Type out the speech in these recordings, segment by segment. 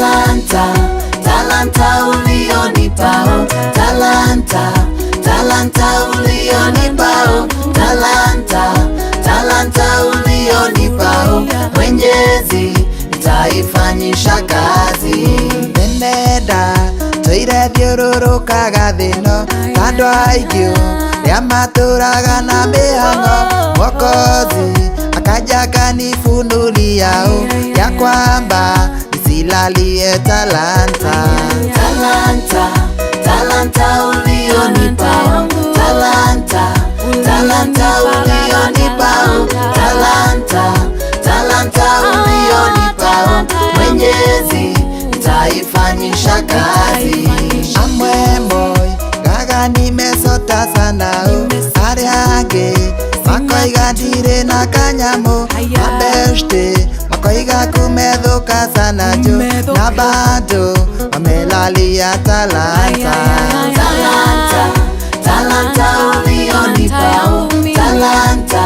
talanta, talanta ulionipao, talanta, talanta ulionipao, talanta, talanta ulionipao, Mwenyezi nitaifanyisha kazi. Neneda toire thiũrũrũkaga thĩno andũ aingĩ rĩa matũraga na mĩhang'o, Mwokozi akaja akanifunulia ya kwamba nisilalie talanta. Talanta, talanta ulionipao, talanta, talanta ulionipao, talanta, talanta ulionipao, Mwenyezi nitaifanyisha kazi. Amwe gaga nimesota sana ari ange makoiga ndire na kanyamo mabeshte makoiga kumethuka sana jo na bado wamelalia talanta. Talanta, talanta ulionipao, talanta,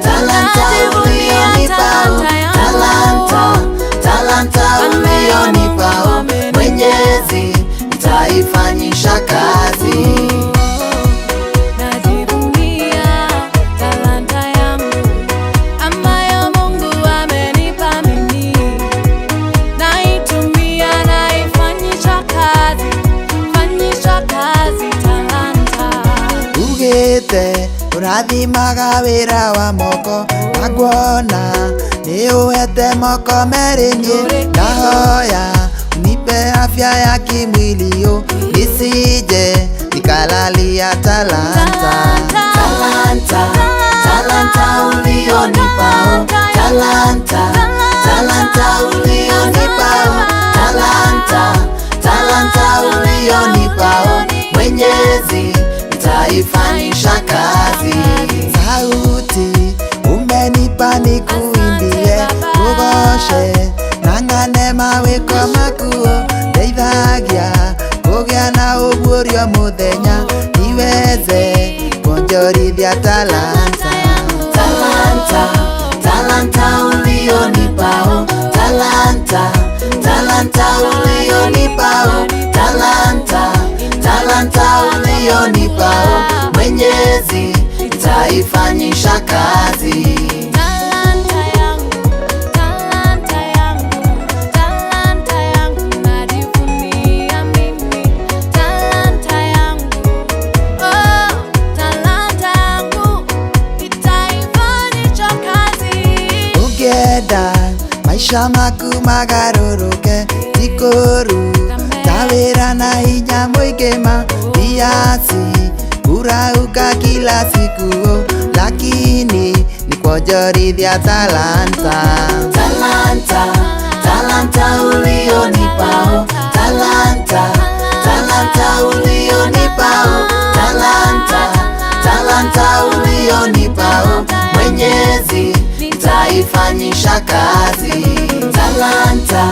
talanta ulionipao, talanta, talanta ulionipao, Mwenyezi nitaifanyisha kazi. Urathimaga wĩra wa moko na nguona nĩ ũhete moko merĩ, ndahoya unipe afya ya kimwili nisije nikalalia talanta. Talanta, talanta ulionipao, talanta, talanta ulionipao, talanta, talanta ulionipao, Mwenyezi nitaifanyisha kazi. Sauti umenipa nikuimbie, ugoshe nang'ane mawĩko makuo, ndeithagia kũgĩa na ũguũrio mũthenya niweze kuonjorithia talanta. Talanta, talanta ulionipao, talanta, talanta ulionipao, talanta, talanta ulionipao, Mwenyezi nitaifanyisha kazi. Talanta yangu, talanta yangu, talanta yangu najivunia mimi, talanta yangu, oh, talanta yangu nitaifanyisha kazi. Ũngĩenda maisha maku magarũrũke tikũru ta wĩra na hinya mũingĩ biasi kurauka kila siku, lakini ni kuonjorithia talanta. Talanta, talanta ulionipao, talanta, talanta ulionipao, talanta, talanta ulionipao, Mwenyezi nitaifanyisha kazi. Talanta.